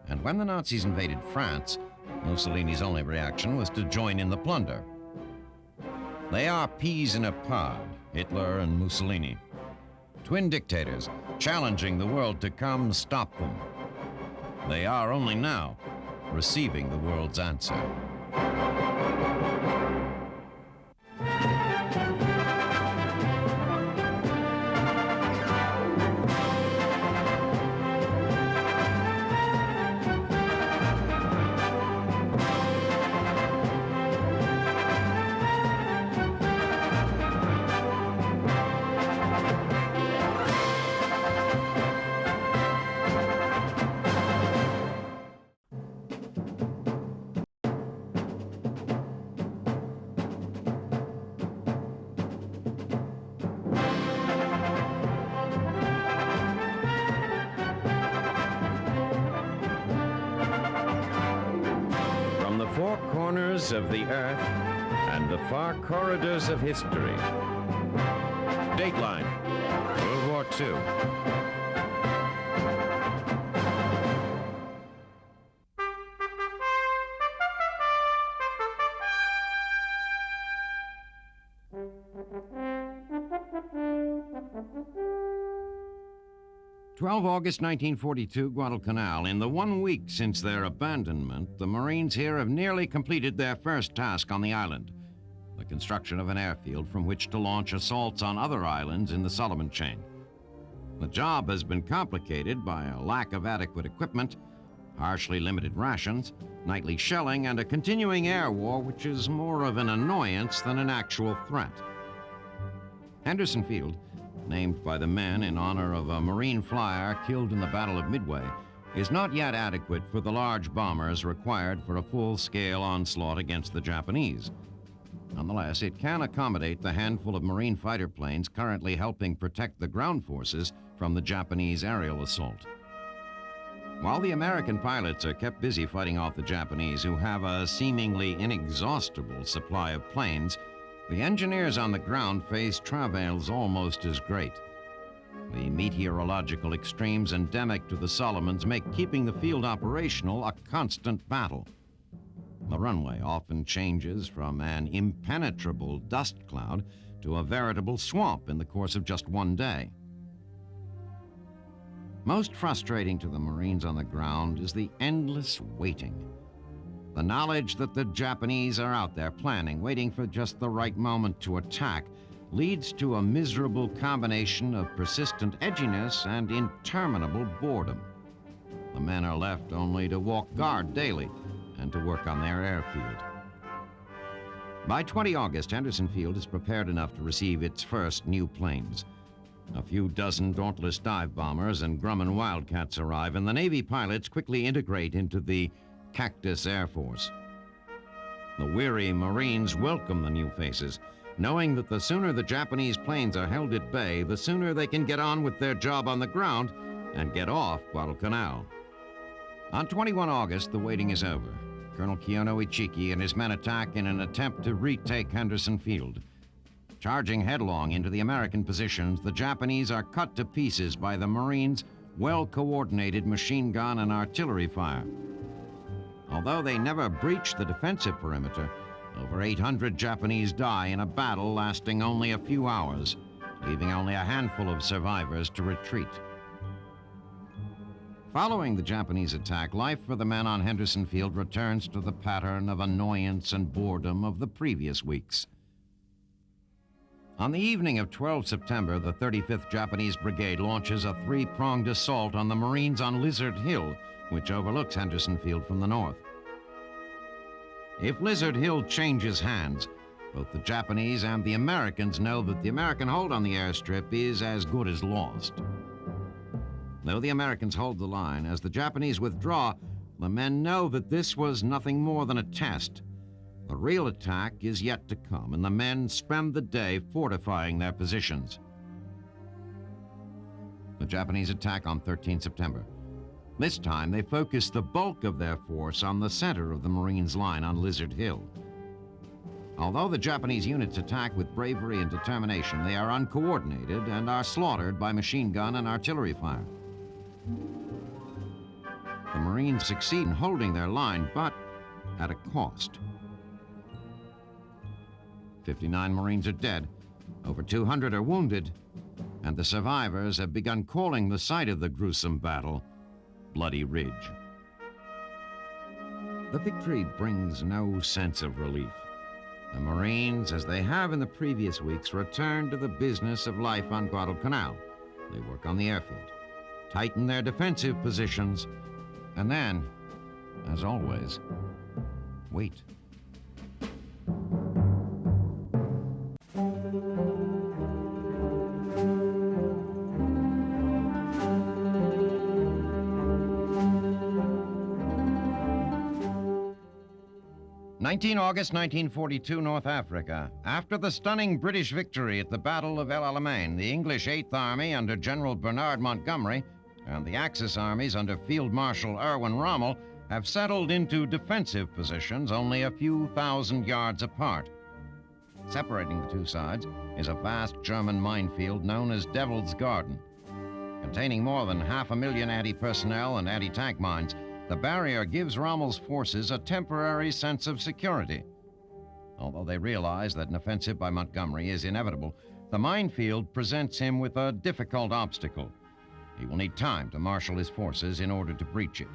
Speaker 2: and when the Nazis invaded France, Mussolini's only reaction was to join in the plunder. They are peas in a pod, Hitler and Mussolini. Twin dictators challenging the world to come stop them. They are only now receiving the world's answer.
Speaker 3: corridors of the earth and the far corridors of history.
Speaker 2: Dateline, World War II. 12 August 1942, Guadalcanal. In the 1 week since their abandonment, the Marines here have nearly completed their first task on the island, the construction of an airfield from which to launch assaults on other islands in the Solomon chain. The job has been complicated by a lack of adequate equipment, harshly limited rations, nightly shelling, and a continuing air war which is more of an annoyance than an actual threat. Henderson Field, named by the men in honor of a Marine flyer killed in the Battle of Midway, is not yet adequate for the large bombers required for a full-scale onslaught against the Japanese. Nonetheless, it can accommodate the handful of Marine fighter planes currently helping protect the ground forces from the Japanese aerial assault. While the American pilots are kept busy fighting off the Japanese, who have a seemingly inexhaustible supply of planes, the engineers on the ground face travails almost as great. The meteorological extremes endemic to the Solomons make keeping the field operational a constant battle. The runway often changes from an impenetrable dust cloud to a veritable swamp in the course of just 1 day. Most frustrating to the Marines on the ground is the endless waiting. The knowledge that the Japanese are out there planning, waiting for just the right moment to attack, leads to a miserable combination of persistent edginess and interminable boredom. The men are left only to walk guard daily and to work on their airfield. By 20 August, Henderson Field is prepared enough to receive its first new planes. A few dozen Dauntless dive bombers and Grumman Wildcats arrive, and the Navy pilots quickly integrate into the Cactus Air Force. The weary Marines welcome the new faces, knowing that the sooner the Japanese planes are held at bay, the sooner they can get on with their job on the ground and get off Guadalcanal. On 21 August, the waiting is over. Colonel Kiyono Ichiki and his men attack in an attempt to retake Henderson Field. Charging headlong into the American positions, the Japanese are cut to pieces by the Marines' well-coordinated machine gun and artillery fire. Although they never breached the defensive perimeter, over 800 Japanese die in a battle lasting only a few hours, leaving only a handful of survivors to retreat. Following the Japanese attack, life for the men on Henderson Field returns to the pattern of annoyance and boredom of the previous weeks. On the evening of 12 September, the 35th Japanese Brigade launches a three-pronged assault on the Marines on Lizard Hill, which overlooks Henderson Field from the north. If Lizard Hill changes hands, both the Japanese and the Americans know that the American hold on the airstrip is as good as lost. Though the Americans hold the line, as the Japanese withdraw, the men know that this was nothing more than a test. The real attack is yet to come, and the men spend the day fortifying their positions. The Japanese attack on 13 September. This time, they focus the bulk of their force on the center of the Marines' line on Lizard Hill. Although the Japanese units attack with bravery and determination, they are uncoordinated and are slaughtered by machine gun and artillery fire. The Marines succeed in holding their line, but at a cost. 59 Marines are dead, over 200 are wounded, and the survivors have begun calling the site of the gruesome battle Bloody Ridge. The victory brings no sense of relief. The Marines, as they have in the previous weeks, return to the business of life on Guadalcanal. They work on the airfield, tighten their defensive positions, and then, as always, wait. August 1942, North Africa. After the stunning British victory at the Battle of Alamein, the English 8th Army under General Bernard Montgomery and the Axis armies under Field Marshal Erwin Rommel have settled into defensive positions only a few thousand yards apart. Separating the two sides is a vast German minefield known as Devil's Garden. Containing more than 500,000 anti-personnel and anti-tank mines, the barrier gives Rommel's forces a temporary sense of security. Although they realize that an offensive by Montgomery is inevitable, the minefield presents him with a difficult obstacle. He will need time to marshal his forces in order to breach it.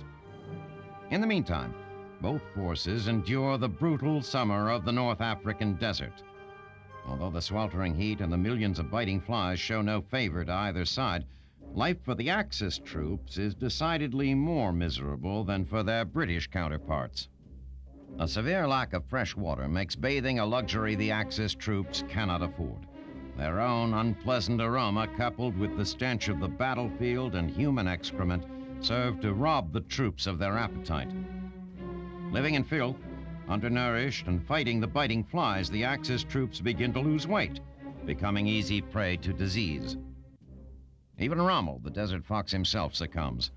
Speaker 2: In the meantime, both forces endure the brutal summer of the North African desert. Although the sweltering heat and the millions of biting flies show no favor to either side, life for the Axis troops is decidedly more miserable than for their British counterparts. A severe lack of fresh water makes bathing a luxury the Axis troops cannot afford. Their own unpleasant aroma, coupled with the stench of the battlefield and human excrement, serve to rob the troops of their appetite. Living in filth, undernourished, and fighting the biting flies, the Axis troops begin to lose weight, becoming easy prey to disease. Even Rommel, the Desert Fox himself, succumbs.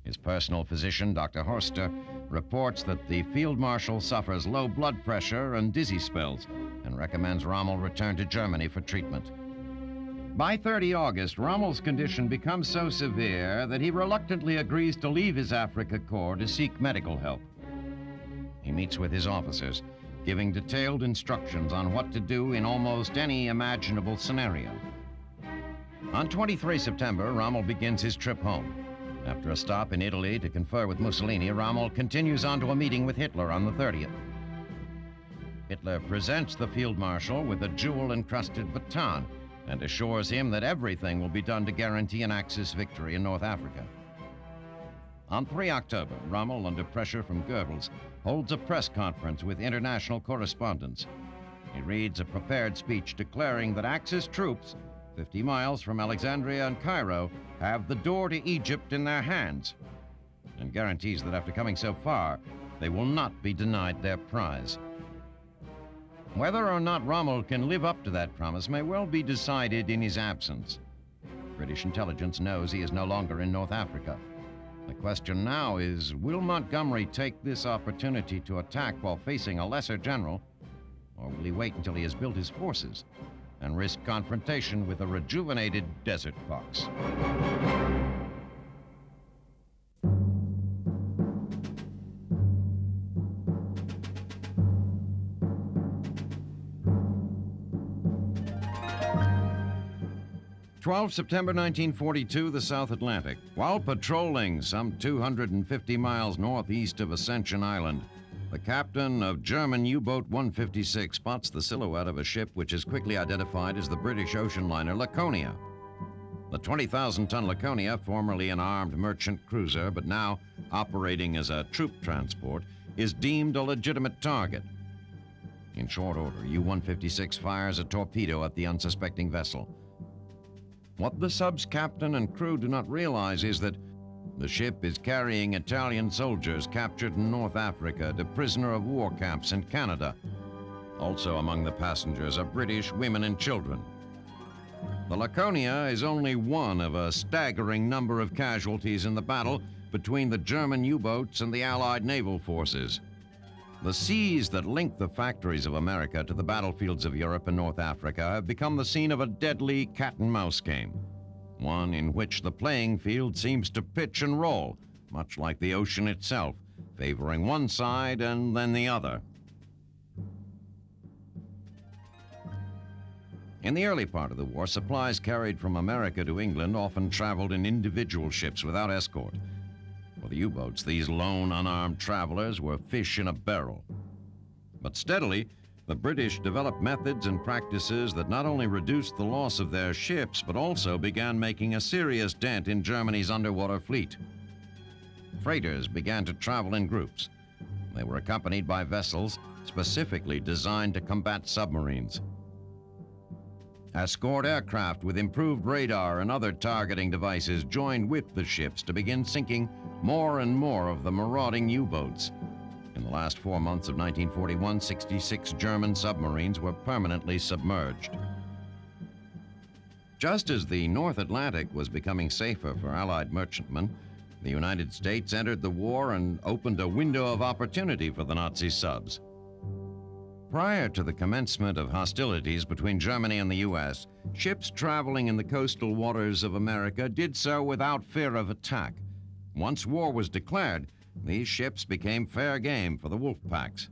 Speaker 2: His personal physician, Dr. Horster, reports that the field marshal suffers low blood pressure and dizzy spells and recommends Rommel return to Germany for treatment. By 30 August, Rommel's condition becomes so severe that he reluctantly agrees to leave his Africa Corps to seek medical help. He meets with his officers, giving detailed instructions on what to do in almost any imaginable scenario. On 23 September, Rommel begins his trip home. After a stop in Italy to confer with Mussolini, Rommel continues on to a meeting with Hitler on the 30th. Hitler presents the field marshal with a jewel-encrusted baton and assures him that everything will be done to guarantee an Axis victory in North Africa. On 3 October, Rommel, under pressure from Goebbels, holds a press conference with international correspondents. He reads a prepared speech declaring that Axis troops, 50 miles from Alexandria and Cairo, have the door to Egypt in their hands, and guarantees that after coming so far, they will not be denied their prize. Whether or not Rommel can live up to that promise may well be decided in his absence. British intelligence knows he is no longer in North Africa. The question now is, will Montgomery take this opportunity to attack while facing a lesser general, or will he wait until he has built his forces and risk confrontation with a rejuvenated Desert Fox? 12 September 1942, the South Atlantic. While patrolling some 250 miles northeast of Ascension Island, the captain of German U-boat 156 spots the silhouette of a ship which is quickly identified as the British ocean liner Laconia. The 20,000-ton Laconia, formerly an armed merchant cruiser but now operating as a troop transport, is deemed a legitimate target. In short order, U-156 fires a torpedo at the unsuspecting vessel. What the sub's captain and crew do not realize is that the ship is carrying Italian soldiers captured in North Africa to prisoner of war camps in Canada. Also among the passengers are British women and children. The Laconia is only one of a staggering number of casualties in the battle between the German U-boats and the Allied naval forces. The seas that link the factories of America to the battlefields of Europe and North Africa have become the scene of a deadly cat-and-mouse game, one in which the playing field seems to pitch and roll, much like the ocean itself, favoring one side and then the other. In the early part of the war, supplies carried from America to England often traveled in individual ships without escort. For the U-boats, these lone, unarmed travelers were fish in a barrel. But steadily, the British developed methods and practices that not only reduced the loss of their ships, but also began making a serious dent in Germany's underwater fleet. Freighters began to travel in groups. They were accompanied by vessels specifically designed to combat submarines. Escort aircraft with improved radar and other targeting devices joined with the ships to begin sinking more and more of the marauding U-boats. In the last 4 months of 1941, 66 German submarines were permanently submerged. Just as the North Atlantic was becoming safer for Allied merchantmen, The United States entered the war and opened a window of opportunity for the Nazi subs. Prior to the commencement of hostilities between Germany and the U.S., ships traveling in the coastal waters of America did so without fear of attack. Once war was declared, these ships became fair game for the wolf packs.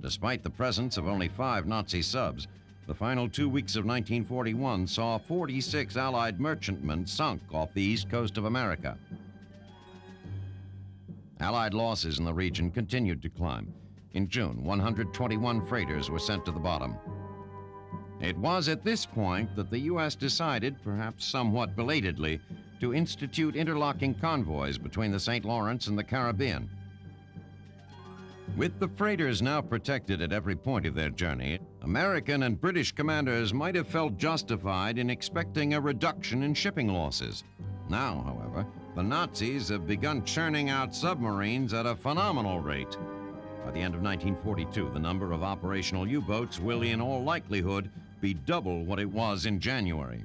Speaker 2: Despite the presence of only 5 Nazi subs, the final 2 weeks of 1941 saw 46 Allied merchantmen sunk off the east coast of America. Allied losses in the region continued to climb. In June, 121 freighters were sent to the bottom. It was at this point that the U.S. decided, perhaps somewhat belatedly, to institute interlocking convoys between the St. Lawrence and the Caribbean. With the freighters now protected at every point of their journey, American and British commanders might have felt justified in expecting a reduction in shipping losses. Now, however, the Nazis have begun churning out submarines at a phenomenal rate. By the end of 1942, the number of operational U-boats will, in all likelihood, be double what it was in January.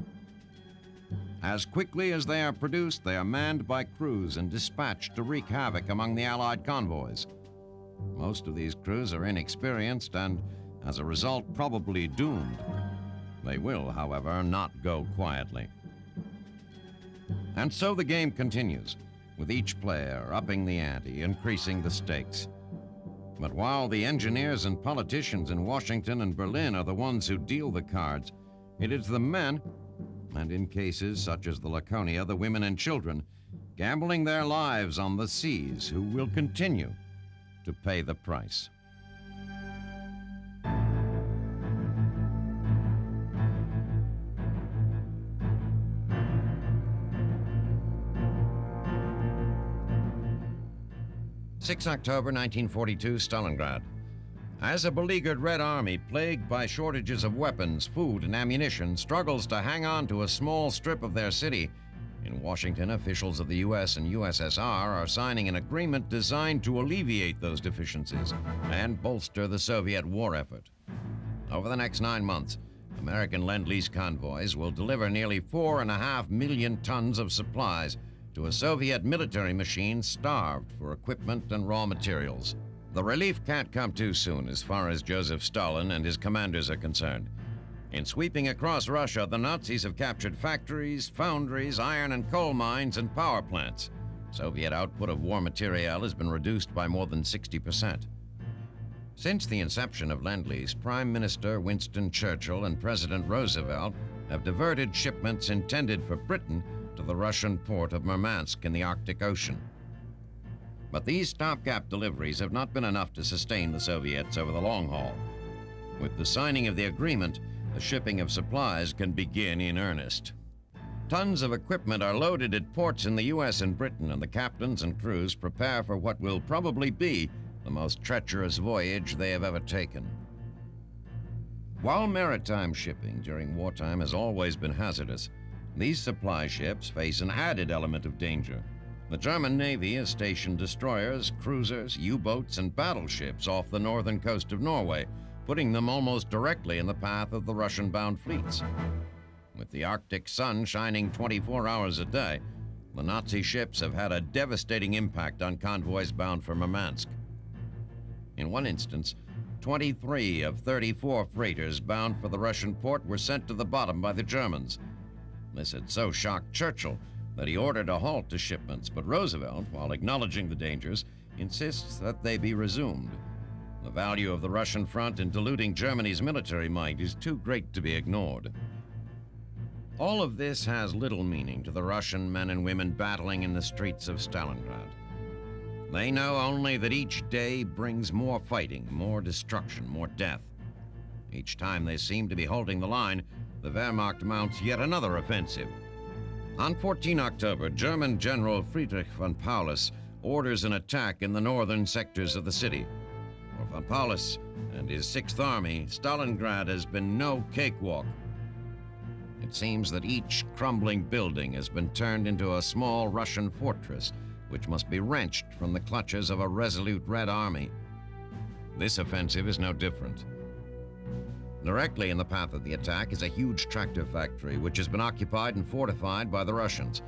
Speaker 2: As quickly as they are produced, they are manned by crews and dispatched to wreak havoc among the Allied convoys. Most of these crews are inexperienced and, as a result, probably doomed. They will, however, not go quietly. And so the game continues, with each player upping the ante, increasing the stakes. But while the engineers and politicians in Washington and Berlin are the ones who deal the cards, it is the men, and in cases such as the Laconia, the women and children, gambling their lives on the seas, who will continue to pay the price. October 1942, Stalingrad. As a beleaguered Red Army, plagued by shortages of weapons, food, and ammunition, struggles to hang on to a small strip of their city, in Washington, officials of the U.S. and USSR are signing an agreement designed to alleviate those deficiencies and bolster the Soviet war effort. Over the next 9 months, American Lend-Lease convoys will deliver nearly 4.5 million tons of supplies to a Soviet military machine starved for equipment and raw materials. The relief can't come too soon as far as Joseph Stalin and his commanders are concerned. In sweeping across Russia, the Nazis have captured factories, foundries, iron and coal mines, and power plants. Soviet output of war material has been reduced by more than 60%. Since the inception of Lend-Lease, Prime Minister Winston Churchill and President Roosevelt have diverted shipments intended for Britain to the Russian port of Murmansk in the Arctic Ocean. But these stopgap deliveries have not been enough to sustain the Soviets over the long haul. With the signing of the agreement, the shipping of supplies can begin in earnest. Tons of equipment are loaded at ports in the U.S. and Britain, and the captains and crews prepare for what will probably be the most treacherous voyage they have ever taken. While maritime shipping during wartime has always been hazardous, these supply ships face an added element of danger. The German Navy has stationed destroyers, cruisers, U-boats, and battleships off the northern coast of Norway, putting them almost directly in the path of the Russian-bound fleets. With the Arctic sun shining 24 hours a day, the Nazi ships have had a devastating impact on convoys bound for Murmansk. In one instance, 23 of 34 freighters bound for the Russian port were sent to the bottom by the Germans. This had so shocked Churchill that he ordered a halt to shipments, but Roosevelt, while acknowledging the dangers, insists that they be resumed. The value of the Russian front in diluting Germany's military might is too great to be ignored. All of this has little meaning to the Russian men and women battling in the streets of Stalingrad. They know only that each day brings more fighting, more destruction, more death. Each time they seem to be holding the line, the Wehrmacht mounts yet another offensive. On 14 October, German General Friedrich von Paulus orders an attack in the northern sectors of the city. For von Paulus and his Sixth Army, Stalingrad has been no cakewalk. It seems that each crumbling building has been turned into a small Russian fortress, which must be wrenched from the clutches of a resolute Red Army. This offensive is no different. Directly in the path of the attack is a huge tractor factory, which has been occupied and fortified by the Russians.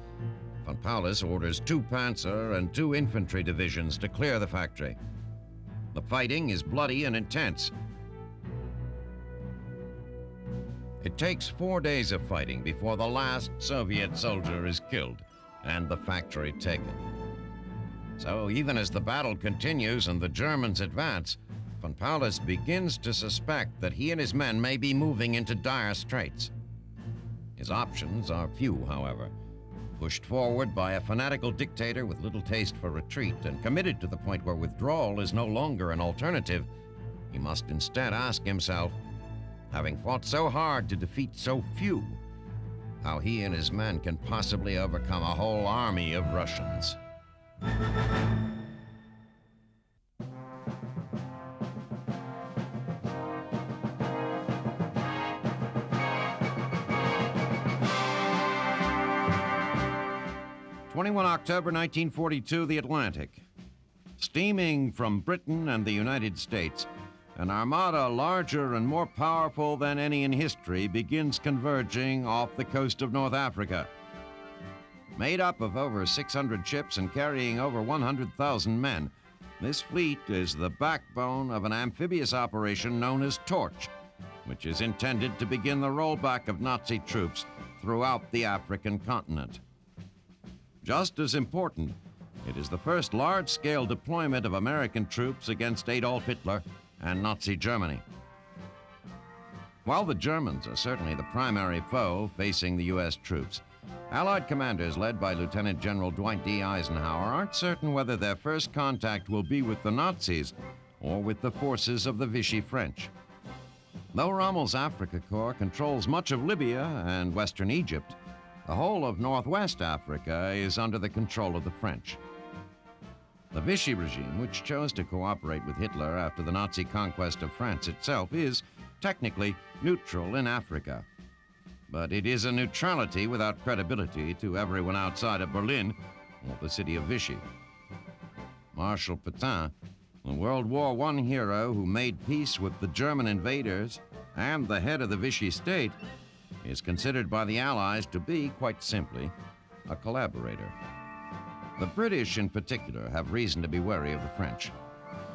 Speaker 2: Von Paulus orders 2 Panzer and 2 infantry divisions to clear the factory. The fighting is bloody and intense. It takes 4 days of fighting before the last Soviet soldier is killed and the factory taken. So even as the battle continues and the Germans advance, Von Paulus begins to suspect that he and his men may be moving into dire straits. His options are few, however. Pushed forward by a fanatical dictator with little taste for retreat and committed to the point where withdrawal is no longer an alternative, he must instead ask himself, having fought so hard to defeat so few, how he and his men can possibly overcome a whole army of Russians. October 1942, the Atlantic. Steaming from Britain and the United States, an armada larger and more powerful than any in history begins converging off the coast of North Africa. Made up of over 600 ships and carrying over 100,000 men, this fleet is the backbone of an amphibious operation known as Torch, which is intended to begin the rollback of Nazi troops throughout the African continent. Just as important, it is the first large-scale deployment of American troops against Adolf Hitler and Nazi Germany. While the Germans are certainly the primary foe facing the U.S. troops, Allied commanders led by Lieutenant General Dwight D. Eisenhower aren't certain whether their first contact will be with the Nazis or with the forces of the Vichy French. Though Rommel's Africa Corps controls much of Libya and western Egypt, the whole of northwest Africa is under the control of the French. The Vichy regime, which chose to cooperate with Hitler after the Nazi conquest of France itself, is technically neutral in Africa. But it is a neutrality without credibility to everyone outside of Berlin or the city of Vichy. Marshal Pétain, the World War I hero who made peace with the German invaders and the head of the Vichy state, is considered by the Allies to be, quite simply, a collaborator. The British, in particular, have reason to be wary of the French.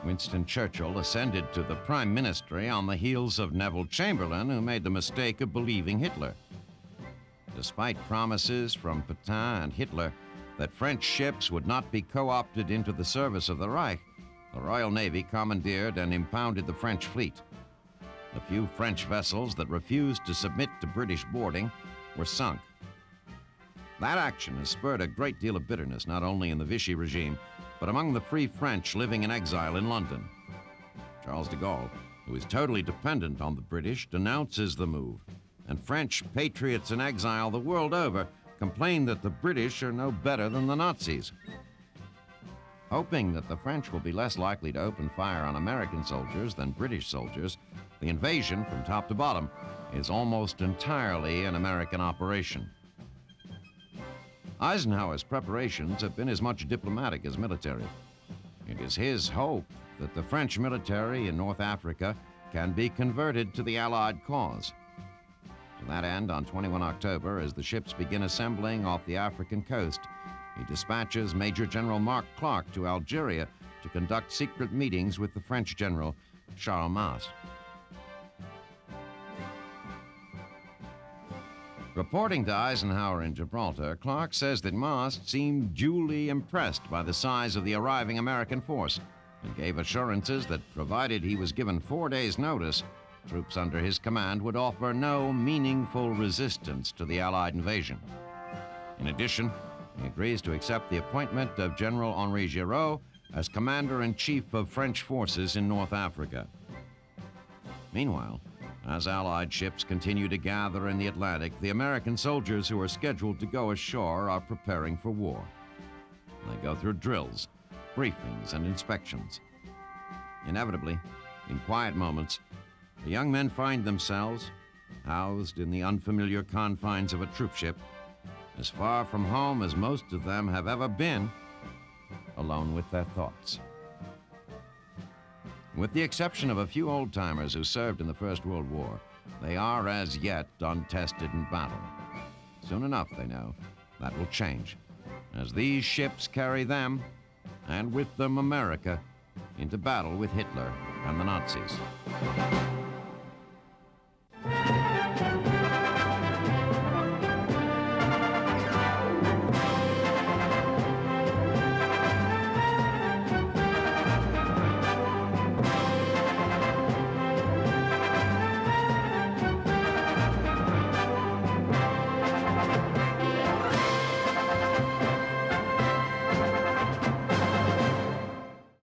Speaker 2: Winston Churchill ascended to the prime ministry on the heels of Neville Chamberlain, who made the mistake of believing Hitler. Despite promises from Pétain and Hitler that French ships would not be co-opted into the service of the Reich, the Royal Navy commandeered and impounded the French fleet. The few French vessels that refused to submit to British boarding were sunk. That action has spurred a great deal of bitterness, not only in the Vichy regime, but among the Free French living in exile in London. Charles de Gaulle, who is totally dependent on the British, denounces the move, and French patriots in exile the world over complain that the British are no better than the Nazis. Hoping that the French will be less likely to open fire on American soldiers than British soldiers, the invasion, from top to bottom, is almost entirely an American operation. Eisenhower's preparations have been as much diplomatic as military. It is his hope that the French military in North Africa can be converted to the Allied cause. To that end, on 21 October, as the ships begin assembling off the African coast, he dispatches Major General Mark Clark to Algeria to conduct secret meetings with the French general, Charles Masse. Reporting to Eisenhower in Gibraltar, Clark says that Masse seemed duly impressed by the size of the arriving American force and gave assurances that, provided he was given 4 days' notice, troops under his command would offer no meaningful resistance to the Allied invasion. In addition, he agrees to accept the appointment of General Henri Giraud as Commander-in-Chief of French forces in North Africa. Meanwhile, as Allied ships continue to gather in the Atlantic, the American soldiers who are scheduled to go ashore are preparing for war. They go through drills, briefings, and inspections. Inevitably, in quiet moments, the young men find themselves housed in the unfamiliar confines of a troopship, as far from home as most of them have ever been, alone with their thoughts. With the exception of a few old-timers who served in the First World War, they are as yet untested in battle. Soon enough, they know, that will change. as these ships carry them, and with them America, into battle with Hitler and the Nazis.